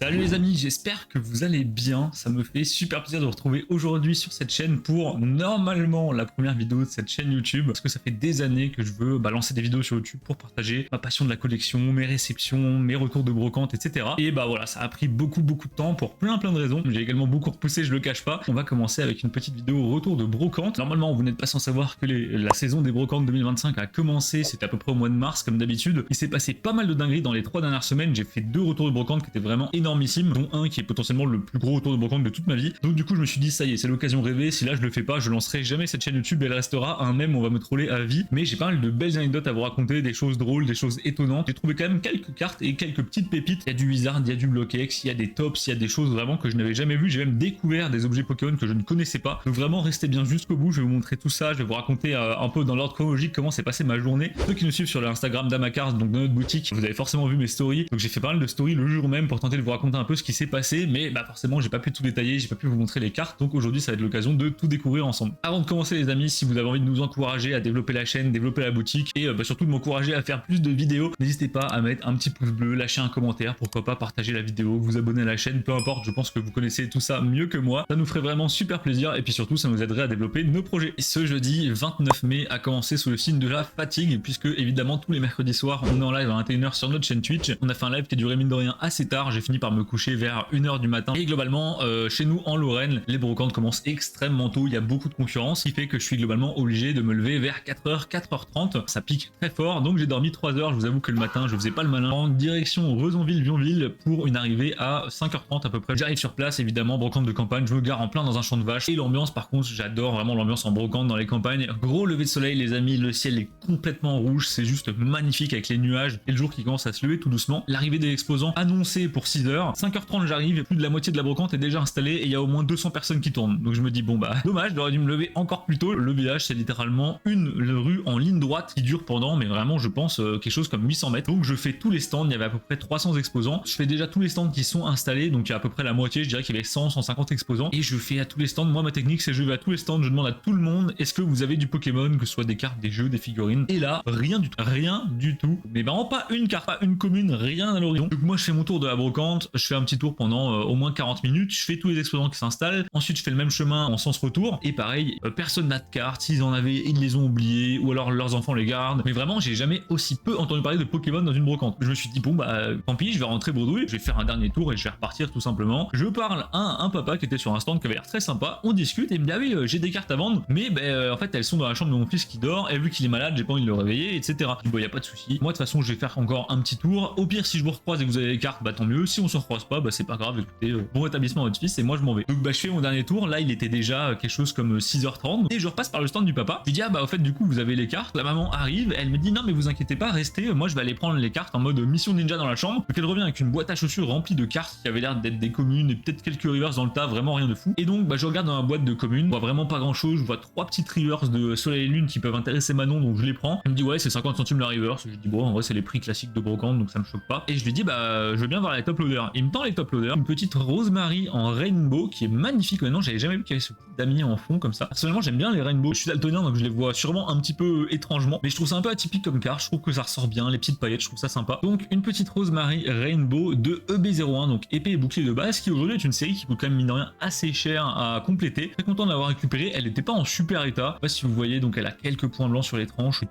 Salut les amis, j'espère que vous allez bien. Ça me fait super plaisir de vous retrouver aujourd'hui sur cette chaîne pour normalement la première vidéo de cette chaîne YouTube. Parce que ça fait des années que je veux lancer des vidéos sur YouTube pour partager ma passion de la collection, mes réceptions, mes retours de brocante, etc. Et bah voilà, ça a pris beaucoup de temps pour plein de raisons. J'ai également beaucoup repoussé, je le cache pas. On va commencer avec une petite vidéo retour de brocante. Normalement, vous n'êtes pas sans savoir que la saison des brocantes 2025 a commencé. C'était à peu près au mois de mars comme d'habitude. Il s'est passé pas mal de dingueries dans les 3 dernières semaines. J'ai fait 2 retours de brocante qui étaient vraiment énormissime, dont un qui est potentiellement le plus gros retour de brocante de toute ma vie. Donc du coup je me suis dit ça y est, c'est l'occasion rêvée, si là je le fais pas, je lancerai jamais cette chaîne YouTube, elle restera un mème, on va me troller à vie. Mais j'ai pas mal de belles anecdotes à vous raconter, des choses drôles, des choses étonnantes. J'ai trouvé quand même quelques cartes et quelques petites pépites. Il y a du Wizard, il y a du Block-X, il y a des tops, il y a des choses vraiment que je n'avais jamais vues. J'ai même découvert des objets Pokémon que je ne connaissais pas. Donc vraiment restez bien jusqu'au bout, je vais vous montrer tout ça, je vais vous raconter un peu dans l'ordre chronologique comment s'est passée ma journée. Ceux qui nous suivent sur l'Instagram d'Amacars, donc dans notre boutique, vous avez forcément vu mes stories. Donc j'ai fait pas mal de stories le jour même pour tenter de vous raconter un peu ce qui s'est passé, mais bah forcément j'ai pas pu tout détailler, j'ai pas pu vous montrer les cartes, donc aujourd'hui ça va être l'occasion de tout découvrir ensemble. Avant de commencer les amis, si vous avez envie de nous encourager à développer la chaîne, développer la boutique et surtout de m'encourager à faire plus de vidéos, n'hésitez pas à mettre un petit pouce bleu, lâcher un commentaire, pourquoi pas partager la vidéo, vous abonner à la chaîne, peu importe, je pense que vous connaissez tout ça mieux que moi, ça nous ferait vraiment super plaisir et puis surtout ça nous aiderait à développer nos projets. Et ce jeudi 29 mai a commencé sous le signe de la fatigue, puisque évidemment tous les mercredis soirs on est en live à 21h sur notre chaîne Twitch. On a fait un live qui a duré mine de rien assez tard, j'ai fini par me coucher vers 1h du matin et globalement chez nous en Lorraine les brocantes commencent extrêmement tôt, il y a beaucoup de concurrence, ce qui fait que je suis globalement obligé de me lever vers 4h, 4h30, ça pique très fort, donc j'ai dormi 3 heures. Je vous avoue que le matin je faisais pas le malin, en direction Rezonville-Vionville pour une arrivée à 5h30 à peu près. J'arrive sur place évidemment, brocante de campagne, je me gare en plein dans un champ de vaches et l'ambiance par contre j'adore vraiment l'ambiance en brocante dans les campagnes. Gros lever de soleil les amis, le ciel est complètement rouge, c'est juste magnifique avec les nuages et le jour qui commence à se lever tout doucement. L'arrivée des exposants annoncée pour 6h, 5h30 j'arrive, plus de la moitié de la brocante est déjà installée et il y a au moins 200 personnes qui tournent. Donc je me dis bon bah dommage, j'aurais dû me lever encore plus tôt. Le village c'est littéralement une rue en ligne droite qui dure pendant mais vraiment je pense quelque chose comme 800 mètres. Donc je fais tous les stands, il y avait à peu près 300 exposants. Je fais déjà tous les stands qui sont installés, donc il y a à peu près la moitié, je dirais qu'il y avait 100, 150 exposants et je fais à tous les stands. Moi ma technique c'est je vais à tous les stands, je demande à tout le monde est-ce que vous avez du Pokémon, que ce soit des cartes, des jeux, des figurines. Et là rien du tout, mais vraiment pas une carte, pas une commune, rien à l'horizon. Donc moi je fais mon tour de la brocante, je fais un petit tour pendant au moins 40 minutes, je fais tous les exposants qui s'installent, ensuite je fais le même chemin en sens retour et pareil, personne n'a de cartes, s'ils en avaient ils les ont oubliés ou alors leurs enfants les gardent. Mais vraiment j'ai jamais aussi peu entendu parler de Pokémon dans une brocante. Je me suis dit bon bah tant pis, je vais rentrer bredouille, je vais faire un dernier tour et je vais repartir tout simplement. Je parle à un papa qui était sur un stand qui avait l'air très sympa, on discute et il me dit ah oui j'ai des cartes à vendre, mais en fait elles sont dans la chambre de mon fils qui dort et vu qu'il est malade j'ai pas envie de le réveiller, etc. Je dis bon y a pas de souci, moi de toute façon je vais faire encore un petit tour, au pire si je vous recroise et que vous avez les cartes bah tant mieux, si on se recroise pas bah c'est pas grave, écoutez bon rétablissement à votre fils et moi je m'en vais. Donc bah je fais mon dernier tour, là il était déjà quelque chose comme 6h30 et je repasse par le stand du papa, je dis ah bah au fait du coup vous avez les cartes, la maman arrive, elle me dit non mais vous inquiétez pas, restez, moi je vais aller prendre les cartes en mode mission ninja dans la chambre. Donc elle revient avec une boîte à chaussures remplie de cartes qui avait l'air d'être des communes et peut-être quelques rivers dans le tas, vraiment rien de fou. Et donc bah je regarde dans la boîte de communes, je vois vraiment pas grand chose, je vois 3 petites rivers de soleil et lune qui peuvent intéresser Manon, donc je les prends. Elle me dit ouais c'est 50 centimes la river, je dis bon en vrai c'est les prix classiques de brocante donc ça me choque pas. Et je lui dis bah je veux bien voir les top loaders. Il me tend les top loaders, une petite Rosemary en rainbow qui est magnifique. Maintenant j'avais jamais vu qu'il y avait ce petit damier en fond comme ça. Personnellement j'aime bien les rainbows, je suis daltonien donc je les vois sûrement un petit peu étrangement, mais je trouve ça un peu atypique comme carte, je trouve que ça ressort bien, les petites paillettes, je trouve ça sympa. Donc une petite Rosemary rainbow de EB01, donc épée et bouclier de base, qui aujourd'hui est une série qui coûte quand même mine de rien assez cher à compléter. Très content de l'avoir récupérée, elle n'était pas en super état, je sais pas si vous voyez, donc elle a quelques points blancs sur les tranches,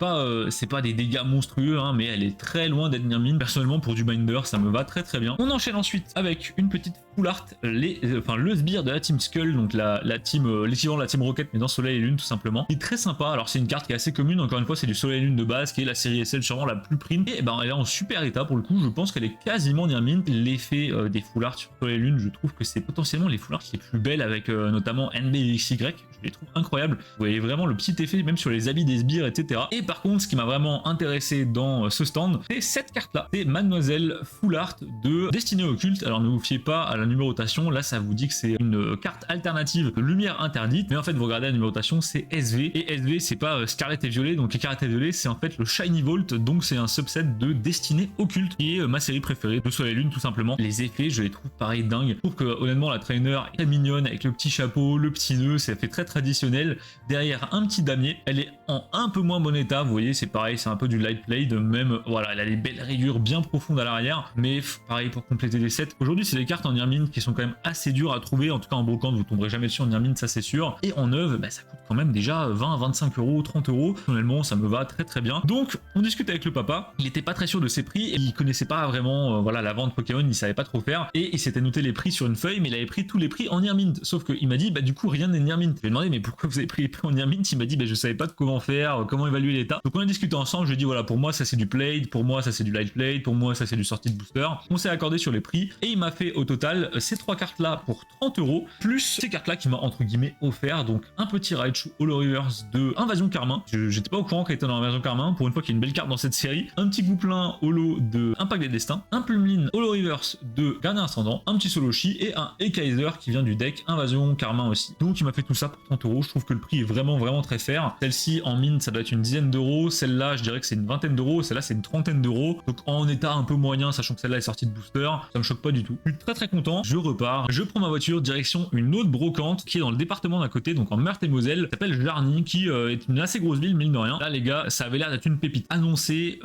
c'est pas des dégâts monstrueux hein, mais elle est très loin d'être mine. Personnellement pour du binder ça me va très bien. On enchaîne ensuite avec une petite full art, le sbire de la team Skull, donc la team, l'équivalent de la team Rocket mais dans Soleil et Lune tout simplement. Il est très sympa, alors c'est une carte qui est assez commune, encore une fois c'est du Soleil et Lune de base qui est la série SL sûrement la plus print et ben elle est en super état pour le coup, je pense qu'elle est quasiment mine. L'effet des full art sur Soleil et Lune, je trouve que c'est potentiellement les full art les plus belles avec notamment NBXY, je les trouve incroyables. Vous voyez vraiment le petit effet même sur les habits des sbires etc. Et par contre ce qui m'a vraiment intéressé dans ce stand c'est cette carte là, c'est Mademoiselle full art de Destinée Occulte. Alors ne vous fiez pas à la numérotation, là ça vous dit que c'est une carte alternative de lumière interdite, mais en fait vous regardez la numérotation c'est SV et SV c'est pas Scarlet et Violet, donc Scarlet et Violet c'est en fait le Shiny Vault, donc c'est un subset de Destinée Occulte qui est ma série préférée de Soleil et Lune tout simplement. Les effets je les trouve pareil dingues, je trouve que honnêtement la trainer est très mignonne avec le petit chapeau, le petit nœud, ça fait très traditionnel. Derrière un petit damier, elle est en un peu moins bon état, vous voyez c'est pareil, c'est un peu du light play de même, voilà elle a des belles rayures bien profondes à l'arrière, mais pareil pour compléter proposer des sets. Aujourd'hui, c'est des cartes en Near-Mint qui sont quand même assez dures à trouver. En tout cas, en brocante, vous tomberez jamais dessus en Near-Mint, ça c'est sûr. Et en neuve, bah, ça coûte quand même déjà 20, 25 euros, 30 euros. Personnellement, ça me va très très bien. Donc, on discute avec le papa. Il était pas très sûr de ses prix et il connaissait pas vraiment voilà, la vente Pokémon, il savait pas trop faire. Et il s'était noté les prix sur une feuille, mais il avait pris tous les prix en Near-Mint. Sauf qu'il m'a dit, bah du coup, rien n'est Near-Mint. Je lui ai demandé, mais pourquoi vous avez pris les prix en Near-Mint? Il m'a dit, bah je savais pas comment faire, comment évaluer l'état. Donc on a discuté ensemble, je lui ai dit, voilà, pour moi, ça c'est du Played, pour moi, ça c'est du Light Played, pour moi, ça c'est du sortie de booster. On s'est accordé sur les prix et il m'a fait au total ces 3 cartes là pour 30 euros, plus ces cartes là qui m'a entre guillemets offert. Donc un petit Raichu Holo Reverse de Invasion Carmin. J'étais pas au courant qu'elle était dans Invasion Carmin. Pour une fois qu'il y a une belle carte dans cette série. Un petit Gouplin Holo de Impact des Destins. Un Plumeline Holo Reverse de Gardien Ascendant. Un petit Soloshi et un Ekaiser qui vient du deck Invasion Carmin aussi. Donc il m'a fait tout ça pour 30 euros. Je trouve que le prix est vraiment très fair. Celle-ci en mine ça doit être une dizaine d'euros. Celle-là je dirais que c'est une vingtaine d'euros. Celle-là c'est une trentaine d'euros. Donc en état un peu moyen, sachant que celle-là est sortie de booster, ça me choque pas du tout. Je suis très content. Je repars. Je prends ma voiture direction une autre brocante qui est dans le département d'à côté, donc en Meurthe-et-Moselle, qui s'appelle Jarny, qui est une assez grosse ville, mine de rien. Là les gars, ça avait l'air d'être une pépite. Annoncé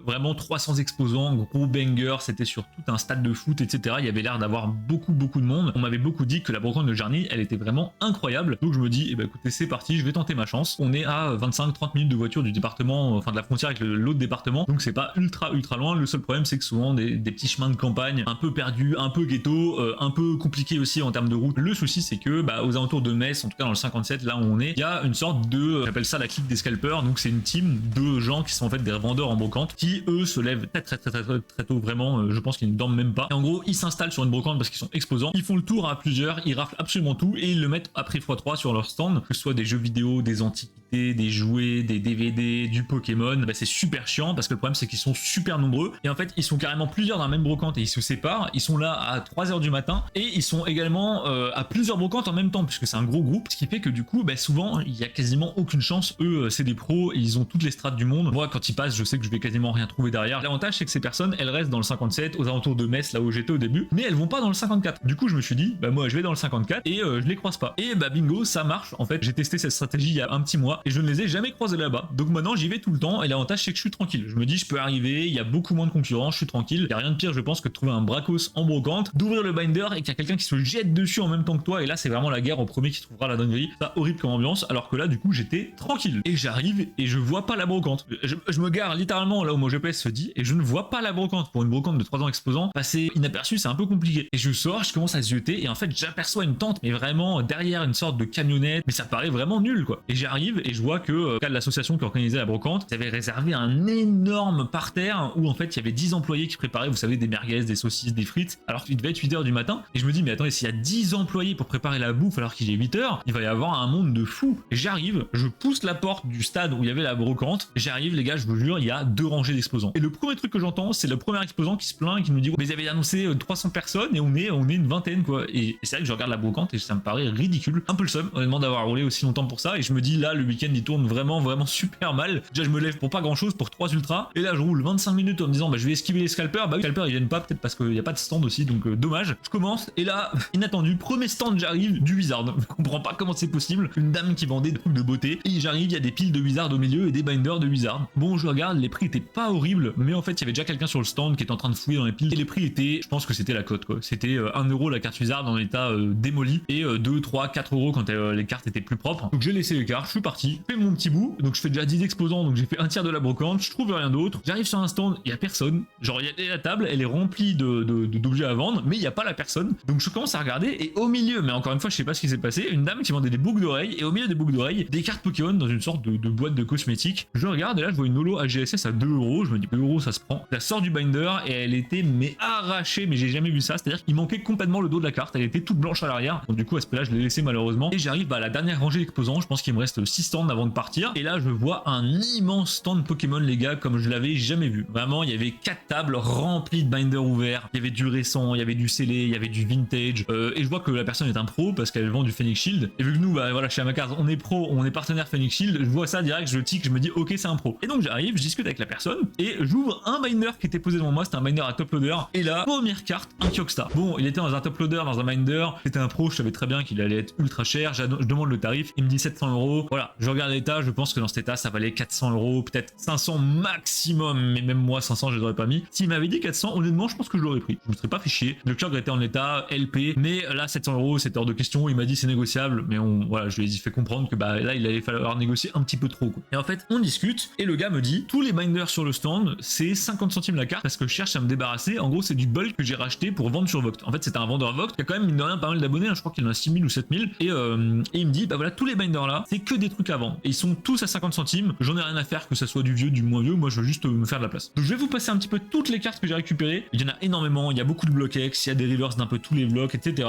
vraiment 300 exposants, gros banger, c'était sur tout un stade de foot, etc. Il y avait l'air d'avoir beaucoup de monde. On m'avait beaucoup dit que la brocante de Jarny, elle était vraiment incroyable. Donc je me dis, eh ben, écoutez, c'est parti, je vais tenter ma chance. On est à 25-30 minutes de voiture du département, enfin de la frontière avec l'autre département, donc c'est pas ultra loin. Le seul problème, c'est que souvent des petits chemins de campagne un peu perdus, un peu ghetto, un peu compliqué aussi en termes de route. Le souci, c'est que bah, aux alentours de Metz, en tout cas dans le 57, là où on est, il y a une sorte de, j'appelle ça la clique des scalpers. Donc c'est une team de gens qui sont en fait des revendeurs en brocante, qui eux se lèvent très tôt, vraiment. Je pense qu'ils ne dorment même pas. Et en gros, ils s'installent sur une brocante parce qu'ils sont exposants. Ils font le tour à plusieurs, ils raflent absolument tout et ils le mettent à prix x3 sur leur stand, que ce soit des jeux vidéo, des antiquités, des jouets, des DVD, du Pokémon. Bah, c'est super chiant parce que le problème c'est qu'ils sont super nombreux et en fait ils sont carrément plusieurs dans la même brocante et ils se séparent. Ils sont là à 3h du matin et ils sont également à plusieurs brocantes en même temps puisque c'est un gros groupe, ce qui fait que du coup bah, souvent il y a quasiment aucune chance. Eux c'est des pros et ils ont toutes les strates du monde. Moi quand ils passent je sais que je vais quasiment rien trouver derrière. L'avantage c'est que ces personnes elles restent dans le 57 aux alentours de Metz là où j'étais au début, mais elles vont pas dans le 54. Du coup je me suis dit bah moi je vais dans le 54 et je les croise pas. Et bah bingo, ça marche. En fait j'ai testé cette stratégie il y a un petit mois et je ne les ai jamais croisés là-bas. Donc maintenant j'y vais tout le temps et l'avantage c'est que je suis tranquille. Je me dis je peux arriver, il y a beaucoup moins de concurrents, je suis tranquille. Il y a rien de pire je pense que de trouver un bracos en brocante, d'ouvrir le binder et qu'il y a quelqu'un qui se jette dessus en même temps que toi et là c'est vraiment la guerre au premier qui trouvera la dinguerie. Ça horrible comme ambiance, alors que là du coup j'étais tranquille. Et j'arrive et je vois pas la brocante. Je me gare littéralement là où mon GPS se dit et je ne vois pas la brocante. Pour une brocante de 3 ans exposant, passer inaperçu c'est un peu compliqué. Et je sors, je commence à zioter et en fait j'aperçois une tente mais vraiment derrière une sorte de camionnette, mais ça paraît vraiment nul quoi. Et j'arrive et je vois que le cas de l'association qui organisait la brocante, ils avaient réservé un énorme parterre où en fait il y avait 10 employés qui préparaient, vous savez, des merguez, des saucisses, des frites, alors qu'il devait être 8h du matin. Et je me dis mais attendez, s'il y a 10 employés pour préparer la bouffe alors qu'il est 8h, il va y avoir un monde de fous. Et j'arrive, je pousse la porte du stade où il y avait la brocante, j'arrive les gars, je vous jure, il y a 2 rangées d'exposants. Et le premier truc que j'entends, c'est le premier exposant qui se plaint et qui me dit mais ils avaient annoncé 300 personnes et on est une vingtaine quoi. Et c'est vrai que je regarde la brocante et ça me paraît ridicule, un peu le seum honnêtement d'avoir roulé aussi longtemps pour ça. Et je me dis là le week-end il tourne vraiment super mal. Déjà je me lève pour pas grand chose pour 3 ultras et là je roule 25 minutes en me disant bah je vais esquiver les scalpers. Bah les scalpers ils viennent pas peut-être parce qu'il n'y a pas de stand aussi donc dommage. Je commence et là inattendu premier stand j'arrive du Wizard. Je comprends pas comment c'est possible, une dame qui vendait des trucs de beauté et j'arrive, il y a des piles de Wizard au milieu et des binders de Wizard. Bon je regarde, les prix étaient pas horribles mais en fait il y avait déjà quelqu'un sur le stand qui était en train de fouiller dans les piles et les prix étaient, je pense que c'était la cote quoi. C'était 1 euro la carte Wizard en état démoli et 2, 3, 4 euros quand les cartes étaient plus propres. Donc j'ai laissé les cartes, je suis parti, je fais mon petit bout, donc je fais déjà 10 exposants donc j'ai fait un tiers de la brocante, je trouve rien d'autre. J'arrive sur un stand, il y a personne, genre il y a la table, elle est remplie d'objets à vendre mais il y a pas la personne. Donc je commence à regarder et au milieu, mais encore une fois je sais pas ce qui s'est passé, une dame qui vendait des boucles d'oreilles et au milieu des boucles d'oreilles des cartes Pokémon dans une sorte de boîte de cosmétiques. Je regarde et là je vois une holo AGSS à 2 euros, je me dis 2 euros ça se prend. Je la sors du binder et elle était mais arrachée, mais j'ai jamais vu ça, c'est-à-dire qu'il manquait complètement le dos de la carte, elle était toute blanche à l'arrière. Donc du coup à ce prix-là je l'ai laissé malheureusement et j'arrive à la dernière rangée d'exposants, je pense qu'il me reste 6 stands avant de partir et là je vois un immense stand Pokémon les gars comme je l'avais jamais vu. Vraiment il y avait 4 tables remplies de binders ouverts, il y avait du récent, il y avait du scellé, il y avait du vintage et je vois que la personne est un pro parce qu'elle vend du Phoenix Shield et vu que nous bah voilà chez Amakaz on est pro, on est partenaire Phoenix Shield, je vois ça direct, je tic, je me dis ok c'est un pro. Et donc j'arrive, je discute avec la personne et j'ouvre un binder qui était posé devant moi, c'était un binder à top loader et la première carte un Kyokstar. Bon il était dans un top loader, dans un binder, c'était un pro, je savais très bien qu'il allait être ultra cher, je demande le tarif, il me dit 700 euros. Voilà, je regarde l'état, je pense que dans cet état ça valait 400 euros, peut-être 500 maximum, mais même moi 500 je l'aurais pas mis. S'il m'avait dit 400, honnêtement je pense pense que je l'aurais pris. Je me serais pas fait chier. Le Kurg était en état LP, mais là 700 euros, c'était hors de question. Il m'a dit c'est négociable, mais voilà, je lui ai fait comprendre que bah là il allait falloir négocier un petit peu trop, quoi. Et en fait, on discute et le gars me dit tous les binders sur le stand, c'est 50 centimes la carte parce que je cherche à me débarrasser. En gros, c'est du bulk que j'ai racheté pour vendre sur Vogt. En fait, c'était un vendeur Vogt qui a quand même mine de rien pas mal d'abonnés, hein. Je crois qu'il en a 6000 ou 7000 et il me dit bah voilà, tous les binders là, c'est que des trucs à vendre et ils sont tous à 50 centimes. J'en ai rien à faire que ça soit du vieux, du moins vieux. Moi, je veux juste me faire de la place. Donc, je vais vous passer un petit peu toutes les cartes que j'ai récupérées. Il y en a énormément. Il y a beaucoup de blocs X, il y a des reverse d'un peu tous les blocs, etc.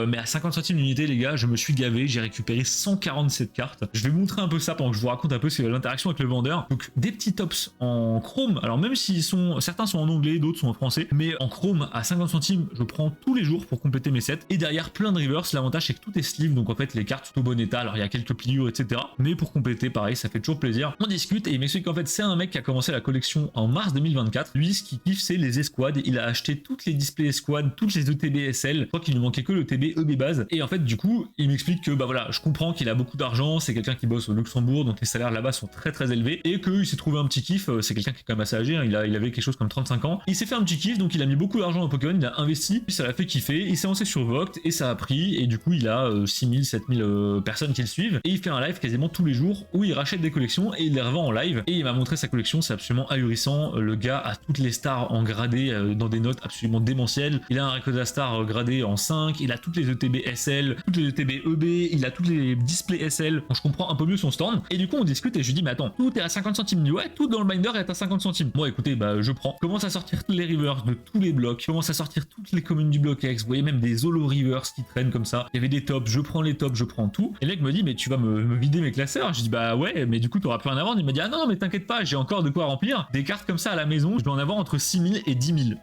Mais à 50 centimes l'unité, les gars, je me suis gavé. J'ai récupéré 147 cartes. Je vais vous montrer un peu ça pendant que je vous raconte un peu l'interaction avec le vendeur. Donc, des petits tops en chrome. Alors, même si certains sont en anglais, d'autres sont en français, mais en chrome à 50 centimes, je prends tous les jours pour compléter mes sets. Et derrière, plein de reverse. L'avantage, c'est que tout est sleeve. Donc, en fait, les cartes sont au bon état. Alors, il y a quelques pliures, etc. Mais pour compléter, pareil, ça fait toujours plaisir. On discute et il m'explique qu'en fait, c'est un mec qui a commencé la collection en mars 2024. Lui, ce qu'il kiffe, c'est les escouades. Il a acheté toutes les displays escouades, toutes les ETB SL. Je crois qu'il lui manquait que le TB EB base. Et en fait, du coup, il m'explique que, bah voilà, je comprends qu'il a beaucoup d'argent. C'est quelqu'un qui bosse au Luxembourg, donc les salaires là-bas sont très très élevés. Et qu'il s'est trouvé un petit kiff. C'est quelqu'un qui est quand même assez âgé. Hein, il avait quelque chose comme 35 ans. Il s'est fait un petit kiff, donc il a mis beaucoup d'argent dans Pokémon. Il a investi, puis ça l'a fait kiffer. Il s'est lancé sur Vogt et ça a pris. Et du coup, il a 6000, 7000 personnes qui le suivent. Et il fait un live quasiment tous les jours où il rachète des collections et il les revend en live. Et il m'a montré sa collection, c'est absolument ahurissant. Le gars a toutes les stars en gradé dans des notes absolument démentielles. Il a un Rayquaza Star gradé en 5, il a toutes les ETB SL, toutes les ETB EB, il a tous les displays SL. Donc je comprends un peu mieux son stand. Et du coup on discute et je lui dis mais attends, tout est à 50 centimes. Il me dit ouais, tout dans le binder est à 50 centimes. Bon écoutez, bah je prends. Commence à sortir tous les rivers de tous les blocs, commence à sortir toutes les communes du bloc X. Vous voyez même des holo rivers qui traînent comme ça. Il y avait des tops, je prends les tops, je prends tout. Et le mec me dit mais tu vas me vider mes classeurs. Je dis bah ouais, mais du coup t'auras plus rien à vendre. Il m'a dit ah non mais t'inquiète pas, j'ai encore de quoi remplir. Des cartes comme ça à la maison, je dois en avoir entre 6000 et 10 000.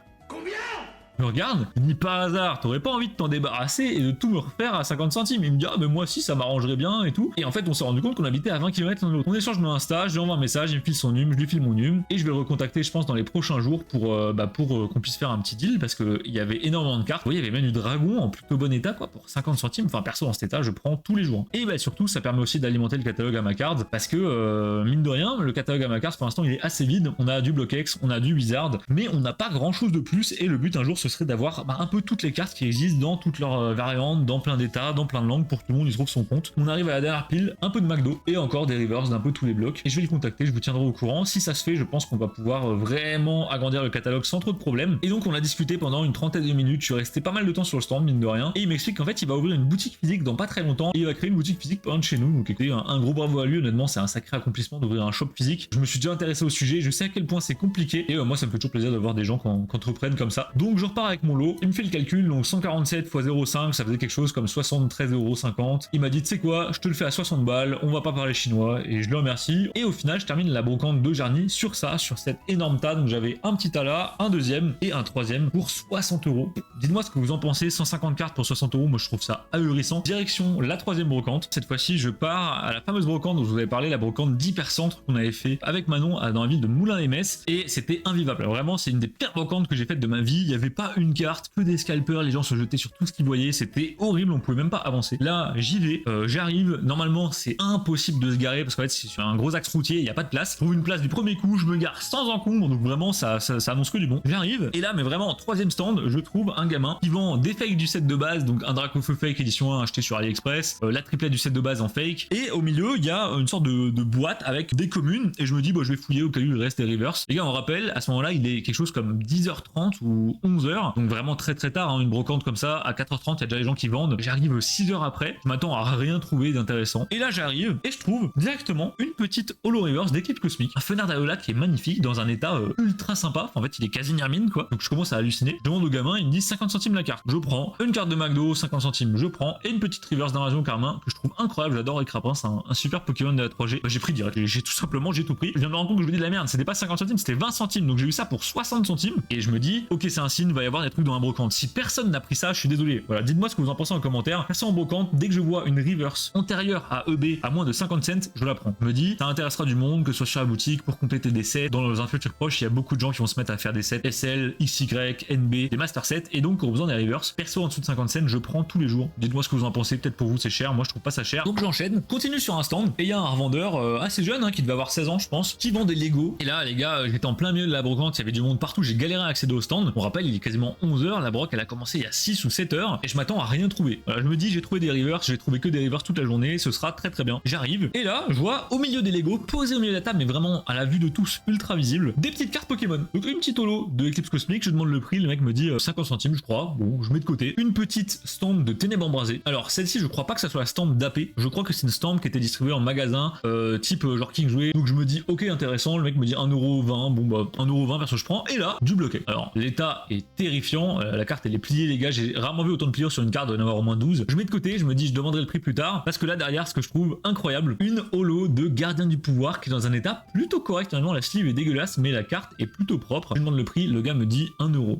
Je me regarde, ni par hasard, t'aurais pas envie de t'en débarrasser et de tout me refaire à 50 centimes. Il me dit ah mais moi aussi ça m'arrangerait bien et tout. Et en fait on s'est rendu compte qu'on habitait à 20 km l'un de l'autre. On échange nos Insta, je lui envoie un message, il me file son num, je lui file mon num et je vais le recontacter je pense dans les prochains jours pour qu'on puisse faire un petit deal parce que il y avait énormément de cartes. Vous voyez il y avait même du dragon en plutôt bon état quoi pour 50 centimes. Enfin perso dans cet état je prends tous les jours. Et bah surtout ça permet aussi d'alimenter le catalogue à ma carte parce que mine de rien le catalogue à ma carte pour l'instant il est assez vide. On a du bloc X, on a du Wizard, mais on n'a pas grand chose de plus et le but un jour ce serait d'avoir un peu toutes les cartes qui existent dans toutes leurs variantes, dans plein d'états, dans plein de langues pour que tout le monde y trouve son compte. On arrive à la dernière pile, un peu de McDo et encore des reverse d'un peu tous les blocs. Et je vais le contacter, je vous tiendrai au courant. Si ça se fait, je pense qu'on va pouvoir vraiment agrandir le catalogue sans trop de problèmes. Et donc on a discuté pendant une trentaine de minutes, je suis resté pas mal de temps sur le stand, mine de rien. Et il m'explique qu'en fait il va ouvrir une boutique physique dans pas très longtemps et il va créer une boutique physique pas loin de chez nous. Donc écoutez, un gros bravo à lui, honnêtement c'est un sacré accomplissement d'ouvrir un shop physique. Je me suis déjà intéressé au sujet, je sais à quel point c'est compliqué et moi ça me fait toujours plaisir de voir des gens qui entreprennent comme ça. Donc je repars avec mon lot, il me fait le calcul, donc 147 x 0,5 ça faisait quelque chose comme 73,50 €. Il m'a dit tu sais quoi, je te le fais à 60 balles, on va pas parler chinois et je le remercie. Et au final je termine la brocante de Jarny sur ça, sur cette énorme tas. Donc j'avais un petit tas là, un deuxième et un troisième pour 60 €. Dites-moi ce que vous en pensez, 150 cartes pour 60 €, moi je trouve ça ahurissant. Direction la troisième brocante, cette fois-ci je pars à la fameuse brocante dont je vous avais parlé, la brocante d'Hypercentre qu'on avait fait avec Manon dans la ville de Moulins-les-Metz et c'était invivable. Alors, vraiment c'est une des pires brocantes que j'ai faites de ma vie, il n'y avait pas une carte, que des scalpers, les gens se jetaient sur tout ce qu'ils voyaient, c'était horrible, on pouvait même pas avancer. Là j'y vais, j'arrive, normalement c'est impossible de se garer parce qu'en fait c'est sur un gros axe routier, il n'y a pas de place. Je trouve une place du premier coup, je me gare sans encombre, donc vraiment ça annonce que du bon. J'arrive et là mais vraiment en troisième stand je trouve un gamin qui vend des fakes du set de base, donc un Dracofeu fake édition 1 acheté sur AliExpress, la triplette du set de base en fake et au milieu il y a une sorte de boîte avec des communes et je me dis bah je vais fouiller au cas où il reste des reverse. Les gars on rappelle à ce moment là il est quelque chose comme 10h30 ou 11h, donc vraiment très très tard, hein, une brocante comme ça à 4h30 il y a déjà les gens qui vendent. J'arrive 6 heures après, je m'attends à rien trouver d'intéressant et là j'arrive et je trouve directement une petite holo reverse d'équipe cosmique, un Fenard d'Alola qui est magnifique dans un état ultra sympa. En fait il est quasi mine quoi, donc je commence à halluciner. Je demande au gamin, il me dit 50 centimes la carte, je prends une carte de McDo 50 centimes, je prends et une petite reverse d'invasion Carmin que je trouve incroyable. J'adore Écrapin, c'est un super Pokémon de la 3G. Bah, j'ai pris direct, j'ai tout pris. Je viens de me rendre compte que je vous dis de la merde, c'était pas 50 centimes, c'était 20 centimes, donc j'ai eu ça pour 60 centimes et je me dis ok c'est un signe, va y avoir des trucs dans la brocante. Si personne n'a pris ça, je suis désolé. Voilà, dites-moi ce que vous en pensez en commentaire. Personne en brocante, dès que je vois une reverse antérieure à EB à moins de 50 cents, je la prends. Je me dis, ça intéressera du monde, que ce soit sur la boutique, pour compléter des sets. Dans un futur proche, il y a beaucoup de gens qui vont se mettre à faire des sets SL, XY, NB, des master sets, et donc auront besoin des reverse. Perso en dessous de 50 cents, je prends tous les jours. Dites-moi ce que vous en pensez, peut-être pour vous c'est cher, moi je trouve pas ça cher. Donc j'enchaîne, continue sur un stand, et il y a un revendeur assez jeune, hein, qui devait avoir 16 ans je pense, qui vend des Lego. Et là les gars, j'étais en plein milieu de la brocante, il y avait du monde partout, j'ai galéré à accéder au stand. On rappelle, il est quasiment 11 heures, la broc elle a commencé il y a 6 ou 7 heures et je m'attends à rien trouver. Voilà, je me dis j'ai trouvé des rivers, j'ai trouvé que des rivers toute la journée, ce sera très très bien. J'arrive et là je vois au milieu des Lego, posés au milieu de la table, mais vraiment à la vue de tous, ultra visible, des petites cartes Pokémon. Donc une petite holo de Eclipse Cosmique, je demande le prix, le mec me dit 50 centimes je crois, bon je mets de côté. Une petite stamp de Ténèbres Embrasées. Alors celle-ci je crois pas que ça soit la stamp d'AP, je crois que c'est une stamp qui était distribuée en magasin, type genre King Jouet. Donc je me dis ok intéressant, le mec me dit 1,20€, bon bah 1,20€ perso je prends, et là du bloqué. Alors l'état est terrifiant, la carte elle est pliée les gars, j'ai rarement vu autant de pliures sur une carte, de avoir au moins 12. Je mets de côté, je me dis je demanderai le prix plus tard, parce que là derrière ce que je trouve incroyable, une holo de Gardien du Pouvoir qui est dans un état plutôt correct, finalement la sleeve est dégueulasse mais la carte est plutôt propre. Je demande le prix, le gars me dit 1€.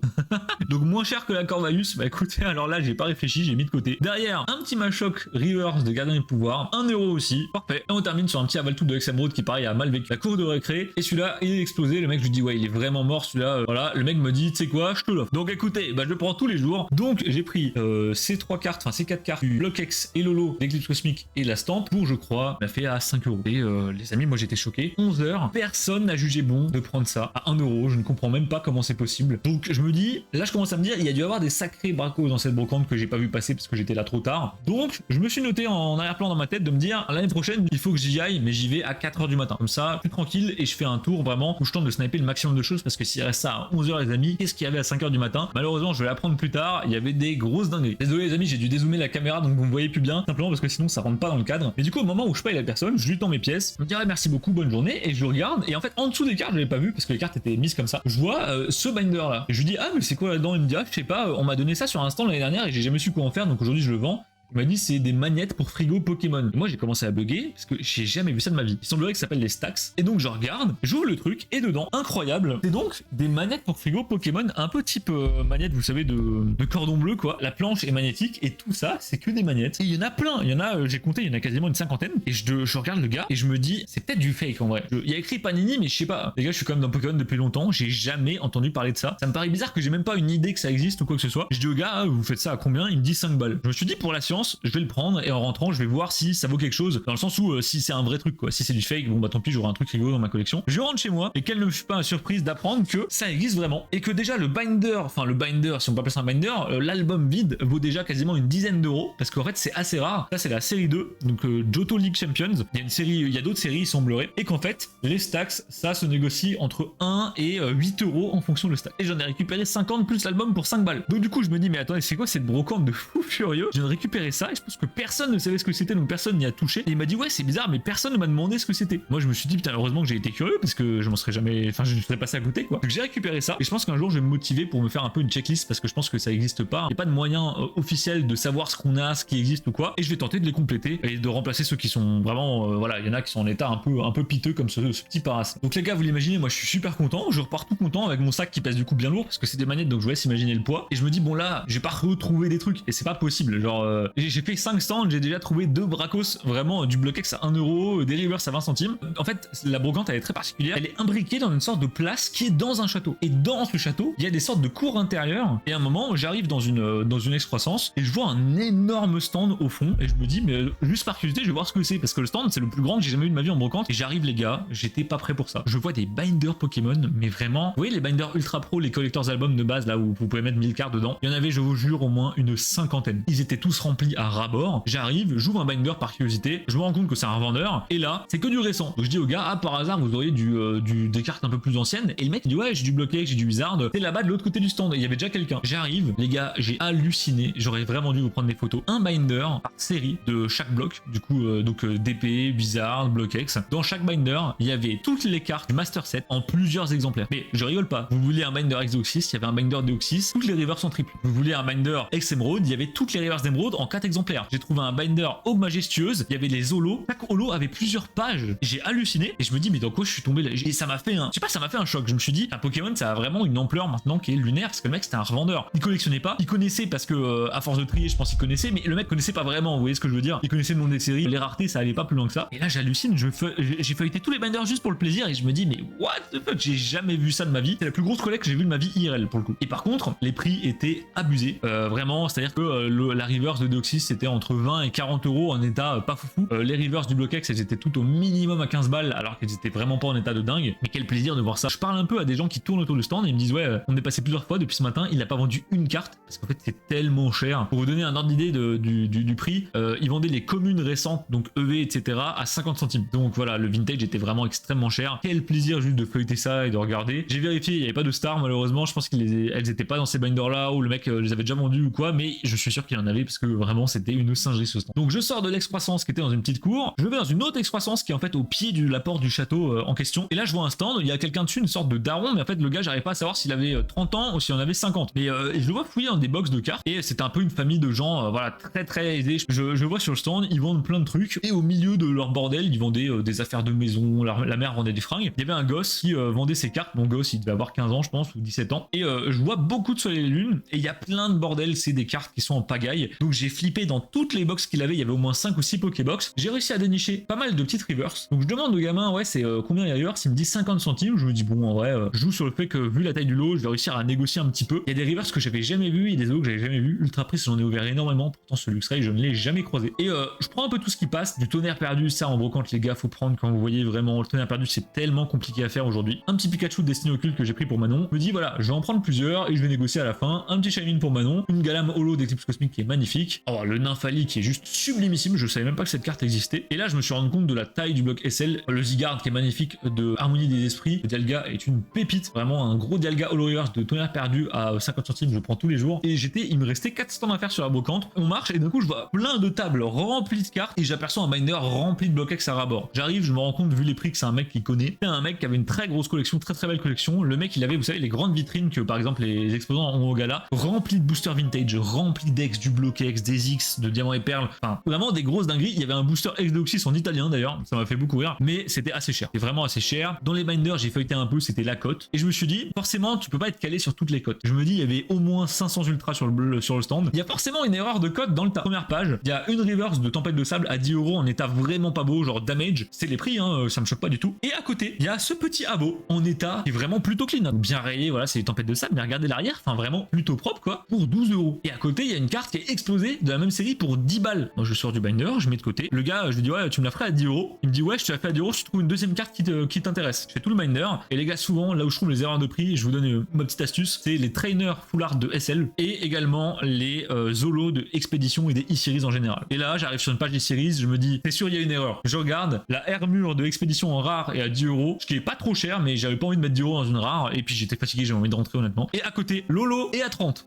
Donc moins cher que la Corvalus, bah écoutez alors là j'ai pas réfléchi, j'ai mis de côté. Derrière un petit Machoc Reverse de Gardien du Pouvoir, 1€ aussi, parfait. Et on termine sur un petit Avaltout de Hexemeraude qui pareil a mal vécu la cour de récré, et celui-là il est explosé, le mec je lui dis ouais il est vraiment mort celui-là, voilà, le mec me dit tu sais quoi je te l'offre. Donc écoutez, bah je le prends tous les jours, donc j'ai pris ces 3 cartes, enfin ces 4 cartes du Block-X et Lolo, l'Eclipse Cosmique et la stamp pour je crois, m'a fait à 5€. Et les amis moi j'étais choqué, 11 heures, personne n'a jugé bon de prendre ça à 1€, je ne comprends même pas comment c'est possible. Donc je me dis, là je commence à me dire il y a dû y avoir des sacrés bracos dans cette brocante que j'ai pas vu passer parce que j'étais là trop tard. Donc je me suis noté en arrière-plan dans ma tête de me dire l'année prochaine il faut que j'y aille, mais j'y vais à 4h du matin. Comme ça, plus tranquille, et je fais un tour vraiment où je tente de sniper le maximum de choses, parce que s'il reste ça à 11h les amis, qu'est-ce qu'il y avait à 5h du matin? Malheureusement je vais l'apprendre plus tard, il y avait des grosses dingueries. Désolé les amis, j'ai dû dézoomer la caméra donc vous me voyez plus bien, simplement parce que sinon ça rentre pas dans le cadre. Mais du coup au moment où je paye la personne, je lui tends mes pièces, je me dirais merci beaucoup, bonne journée, et je regarde, et en fait en dessous des cartes je l'avais pas vu parce que les cartes étaient mises comme ça. Je vois ce binder là, et je lui dis ah mais c'est quoi là-dedans? Il me dit ah je sais pas, on m'a donné ça sur un stand l'année dernière et j'ai jamais su quoi en faire, donc aujourd'hui je le vends. Il m'a dit c'est des manettes pour frigo Pokémon. Et moi j'ai commencé à bugger parce que j'ai jamais vu ça de ma vie. Il semblerait que ça s'appelle les stacks. Et donc je regarde, j'ouvre le truc et dedans, incroyable, c'est donc des manettes pour frigo Pokémon, un peu type manette, vous savez, de cordon bleu quoi. La planche est magnétique et tout ça c'est que des manettes. Et il y en a plein, il y en a, j'ai compté, il y en a quasiment une cinquantaine. Et je regarde le gars et je me dis c'est peut-être du fake en vrai. Il y a écrit Panini mais je sais pas. Les gars je suis quand même dans Pokémon depuis longtemps, j'ai jamais entendu parler de ça. Ça me paraît bizarre que j'ai même pas une idée que ça existe ou quoi que ce soit. Je dis au gars ah, vous faites ça à combien? Il me dit 5 balles. Je me suis dit pour la science, je vais le prendre et en rentrant je vais voir si ça vaut quelque chose, dans le sens où si c'est un vrai truc quoi, si c'est du fake bon bah tant pis j'aurai un truc rigolo dans ma collection. Je rentre chez moi et quelle ne fut pas une surprise d'apprendre que ça existe vraiment et que déjà le binder, enfin le binder si on peut appeler ça un binder, l'album vide vaut déjà quasiment une dizaine d'euros parce qu'en fait c'est assez rare. Ça c'est la série 2 donc Johto League Champions, il y a une série, il y a d'autres séries il semblerait, et qu'en fait les stacks ça se négocie entre 1 et 8€ en fonction de stack, et j'en ai récupéré 50 plus l'album pour 5 balles. Donc du coup je me dis mais attendez c'est quoi cette brocante de fou furieux, je viens de récupérer ça et je pense que personne ne savait ce que c'était, donc personne n'y a touché. Et il m'a dit ouais c'est bizarre mais personne ne m'a demandé ce que c'était. Moi je me suis dit putain heureusement que j'ai été curieux parce que je m'en serais jamais, enfin je serais passé à côté quoi. Donc j'ai récupéré ça et je pense qu'un jour je vais me motiver pour me faire un peu une checklist parce que je pense que ça existe pas. Il n'y a pas de moyen officiel de savoir ce qu'on a, ce qui existe ou quoi. Et je vais tenter de les compléter et de remplacer ceux qui sont vraiment voilà, il y en a qui sont en état un peu piteux comme ce petit Paras. Donc les gars vous l'imaginez, moi je suis super content, je repars tout content avec mon sac qui pèse du coup bien lourd parce que c'est des manettes donc je vous laisse imaginer le poids. Et je me dis bon là j'ai pas retrouvé des trucs et c'est pas possible. Genre j'ai fait 5 stands, j'ai déjà trouvé 2 bracos vraiment du Block-X à 1€, des Rivers à 20 centimes. En fait la brocante elle est très particulière, elle est imbriquée dans une sorte de place qui est dans un château, et dans ce château il y a des sortes de cours intérieures, et à un moment j'arrive dans une excroissance et je vois un énorme stand au fond et je me dis mais juste par curiosité je vais voir ce que c'est parce que le stand c'est le plus grand que j'ai jamais vu de ma vie en brocante. Et j'arrive les gars, j'étais pas prêt pour ça, je vois des binders Pokémon mais vraiment, vous voyez les binders ultra pro, les collectors albums de base là où vous pouvez mettre 1000 cartes dedans, il y en avait je vous jure au moins une cinquantaine, ils étaient tous remplis à ras-bord. J'arrive, j'ouvre un binder par curiosité, je me rends compte que c'est un revendeur et là c'est que du récent. Donc je dis au gars ah par hasard vous auriez des cartes un peu plus anciennes, et le mec il dit ouais j'ai du Block-X, j'ai du Wizard, c'est là-bas de l'autre côté du stand, et il y avait déjà quelqu'un. J'arrive les gars, j'ai halluciné, j'aurais vraiment dû vous prendre des photos. Un binder par série de chaque bloc, du coup donc DP, Wizard, Block-X. Dans chaque binder il y avait toutes les cartes du Master Set en plusieurs exemplaires. Mais je rigole pas, vous voulez un binder X-Deoxys, il y avait un binder Deoxys, toutes les Rivers en triple. Vous voulez un binder X-Emerald, il y avait toutes les Rivers d'Emerald en 4 exemplaires. J'ai trouvé un binder Aube Majestueuse, il y avait les holos, chaque holo avait plusieurs pages. J'ai halluciné et je me dis mais dans quoi je suis tombé là, et ça m'a fait un, je sais pas, ça m'a fait un choc. Je me suis dit un Pokémon ça a vraiment une ampleur maintenant qui est lunaire parce que le mec c'était un revendeur. Il collectionnait pas, il connaissait parce que à force de trier je pense qu'il connaissait, mais le mec connaissait pas vraiment, vous voyez ce que je veux dire. Il connaissait le nom des séries, les raretés ça allait pas plus loin que ça. Et là j'hallucine, j'ai feuilleté tous les binders juste pour le plaisir et je me dis mais what the fuck, j'ai jamais vu ça de ma vie. C'est la plus grosse collecte que j'ai vue de ma vie IRL pour le coup. Et par contre les prix étaient abusés, vraiment, c'est à dire que la Rivers de bloc 6 c'était entre 20 et 40 euros en état pas foufou. Les reverse du bloc X elles étaient toutes au minimum à 15 balles alors qu'elles étaient vraiment pas en état de dingue. Mais quel plaisir de voir ça. Je parle un peu à des gens qui tournent autour du stand et ils me disent ouais on est passé plusieurs fois depuis ce matin, il a pas vendu une carte parce qu'en fait c'est tellement cher. Pour vous donner un ordre d'idée du prix, ils vendaient les communes récentes donc EV etc à 50 centimes. Donc voilà, le vintage était vraiment extrêmement cher. Quel plaisir juste de feuilleter ça et de regarder. J'ai vérifié, il n'y avait pas de stars malheureusement, je pense qu'elles étaient pas dans ces binders là ou le mec les avait déjà vendus ou quoi, mais je suis sûr qu'il y en avait parce que vraiment c'était une singerie ce stand. Donc je sors de l'ex-croissance qui était dans une petite cour, je vais dans une autre excroissance qui est en fait au pied de la porte du château en question, et là je vois un stand, il y a quelqu'un dessus, une sorte de daron, mais en fait le gars j'arrive pas à savoir s'il avait 30 ans ou s'il en avait 50. Mais je le vois fouiller dans des box de cartes et c'était un peu une famille de gens voilà très aisés. Je vois sur le stand, ils vendent plein de trucs et au milieu de leur bordel ils vendaient des affaires de maison, la mère vendait des fringues. Il y avait un gosse qui vendait ses cartes, mon gosse il devait avoir 15 ans je pense ou 17 ans, et je vois beaucoup de soleil et lune et il y a plein de bordel, c'est des cartes qui sont en pagaille. Donc j'ai flippé dans toutes les box qu'il avait, il y avait au moins 5 ou 6 Pokébox. J'ai réussi à dénicher pas mal de petites reverse. Donc je demande au gamin ouais c'est combien les reverse, il me dit 50 centimes. Je me dis bon en vrai je joue sur le fait que vu la taille du lot je vais réussir à négocier un petit peu. Il y a des reverse que j'avais jamais vu, il y a des autres que j'avais jamais vu. Ultra Price j'en ai ouvert énormément, pourtant ce Luxray je ne l'ai jamais croisé. Et je prends un peu tout ce qui passe, du tonnerre perdu, ça en brocante les gars faut prendre quand vous voyez vraiment le tonnerre perdu, c'est tellement compliqué à faire aujourd'hui. Un petit Pikachu destiné occulte que j'ai pris pour Manon. Je me dis voilà je vais en prendre plusieurs et je vais négocier à la fin. Un petit Shaymin pour Manon, une Galame holo d'Eclipse Cosmique qui est magnifique. Oh le Nymphali qui est juste sublimissime, je savais même pas que cette carte existait. Et là je me suis rendu compte de la taille du bloc SL, le Zygarde qui est magnifique de Harmonie des Esprits. Le Dialga est une pépite, vraiment un gros Dialga holo reverse de tonnerre perdu à 50 centimes, je prends tous les jours. Et il me restait 4 stands à faire sur la brocante. On marche et d'un coup je vois plein de tables remplies de cartes et j'aperçois un binder rempli de bloc X à rabord. J'arrive, je me rends compte vu les prix que c'est un mec qui connaît. C'est un mec qui avait une très grosse collection, très belle collection. Le mec il avait vous savez les grandes vitrines que par exemple les exposants ont au gala, rempli de boosters vintage, rempli d'X, du bloc X, des X, de diamants et perles, enfin vraiment des grosses dingueries. Il y avait un booster X Deoxys en italien d'ailleurs, ça m'a fait beaucoup rire, mais c'était assez cher, c'était vraiment assez cher. Dans les binders j'ai feuilleté un peu, c'était la cote, et je me suis dit forcément tu peux pas être calé sur toutes les cotes. Je me dis il y avait au moins 500 ultras sur le stand, il y a forcément une erreur de cote dans la première page. Il y a une reverse de Tempête de Sable à 10 euros en état vraiment pas beau, genre damage, c'est les prix hein, ça me choque pas du tout. Et à côté il y a ce petit abo en état qui est vraiment plutôt clean, hein. Bien rayé, voilà c'est les Tempêtes de Sable, mais regardez l'arrière, enfin vraiment plutôt propre quoi, pour 12 euros. Et à côté il y a une carte qui est explosée de la même série pour 10 balles. Moi je sors du binder, je mets de côté, le gars je lui dis ouais tu me la ferais à 10 euros, il me dit ouais je te la fais à 10 euros si tu trouves une deuxième carte qui t'intéresse. Je fais tout le binder, et les gars souvent là où je trouve les erreurs de prix, je vous donne ma petite astuce, c'est les trainers full art de SL et également les Zolo de Expédition et des e-series en général. Et là j'arrive sur une page d'e-series, je me dis c'est sûr il y a une erreur. Je regarde, la Hermure de Expédition en rare est à 10 euros, ce qui est pas trop cher mais j'avais pas envie de mettre 10 euros dans une rare et puis j'étais fatigué, j'avais envie de rentrer honnêtement. Et à côté Lolo est à 30.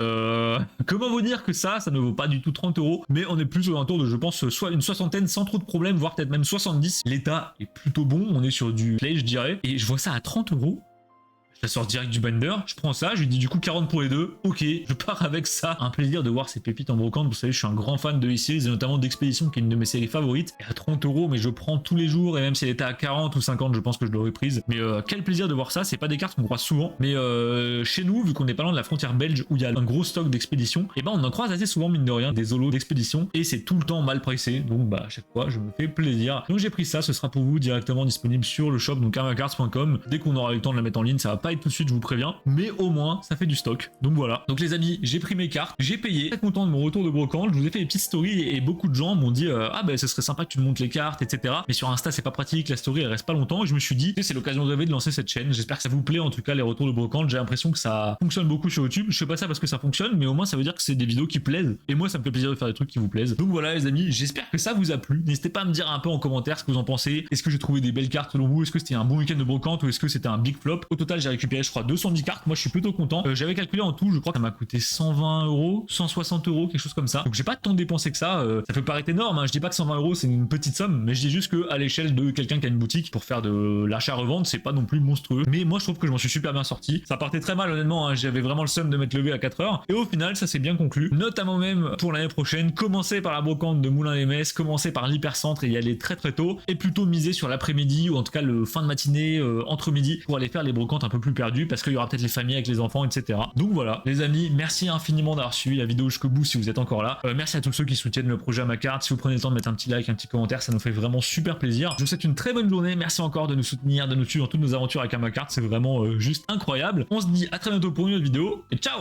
Comment vous dire que ça ne vaut pas du tout 30 euros, mais on est plus aux alentours de je pense soit une soixantaine sans trop de problèmes, voire peut-être même 70. L'état est plutôt bon, on est sur du play je dirais, et je vois ça à 30 euros. Je la sors direct du binder, je prends ça, je lui dis du coup 40 pour les deux, ok, je pars avec ça. Un plaisir de voir ces pépites en brocante, vous savez je suis un grand fan de e-series et notamment d'Expédition qui est une de mes séries favorites. Et à 30 euros, mais je prends tous les jours, et même si elle était à 40 ou 50 je pense que je l'aurais prise. Mais quel plaisir de voir ça, c'est pas des cartes qu'on croise souvent, mais chez nous, vu qu'on n'est pas loin de la frontière belge où il y a un gros stock d'Expédition, et ben on en croise assez souvent mine de rien, des Zolos d'Expédition, et c'est tout le temps mal pricé, donc bah à chaque fois je me fais plaisir. Donc j'ai pris ça, ce sera pour vous directement disponible sur le shop, donc karmacards.com. Dès qu'on aura eu le temps de la mettre en ligne, ça va pas être tout de suite, je vous préviens, mais au moins ça fait du stock. Donc voilà. Donc les amis, j'ai pris mes cartes, j'ai payé, très content de mon retour de brocante. Je vous ai fait des petites stories et beaucoup de gens m'ont dit ah ben ce serait sympa que tu me montres les cartes, etc. Mais sur Insta c'est pas pratique, la story elle reste pas longtemps, et je me suis dit c'est l'occasion de rêver de lancer cette chaîne. J'espère que ça vous plaît en tout cas les retours de brocante. J'ai l'impression que ça fonctionne beaucoup sur YouTube. Je fais pas ça parce que ça fonctionne, mais au moins ça veut dire que c'est des vidéos qui plaisent, et moi ça me fait plaisir de faire des trucs qui vous plaisent. Donc voilà les amis, j'espère que ça vous a plu. N'hésitez pas à me dire un peu en commentaire ce que vous en pensez. Est-ce que j'ai trouvé des belles cartes selon vous? Est-ce que c'était un bon week-end de brocante ou est-ce que c'était un big flop? Au total j'ai récupéré je crois 210 cartes. Moi je suis plutôt content. J'avais calculé en tout, je crois que ça m'a coûté 120 euros, 160 euros, quelque chose comme ça. Donc j'ai pas tant dépensé que ça. Ça peut paraître énorme, hein. Je dis pas que 120 euros c'est une petite somme, mais je dis juste que à l'échelle de quelqu'un qui a une boutique pour faire de l'achat-revente, c'est pas non plus monstrueux. Mais moi je trouve que je m'en suis super bien sorti. Ça partait très mal honnêtement, hein. J'avais vraiment le seum de m'être levé à 4 heures. Et au final ça s'est bien conclu. Notamment même pour l'année prochaine, commencer par la brocante de Moulins-les-Metz, commencer par l'hypercentre et y aller très tôt, et plutôt miser sur l'après-midi ou en tout cas le fin de matinée entre midi pour aller faire les brocantes un peu plus perdues parce qu'il y aura peut-être les familles avec les enfants, etc. Donc voilà, les amis, merci infiniment d'avoir suivi la vidéo jusqu'au bout si vous êtes encore là. Merci à tous ceux qui soutiennent le projet Amacard. Si vous prenez le temps de mettre un petit like, un petit commentaire, ça nous fait vraiment super plaisir. Je vous souhaite une très bonne journée. Merci encore de nous soutenir, de nous suivre dans toutes nos aventures avec Amacard. C'est vraiment juste incroyable. On se dit à très bientôt pour une autre vidéo et ciao!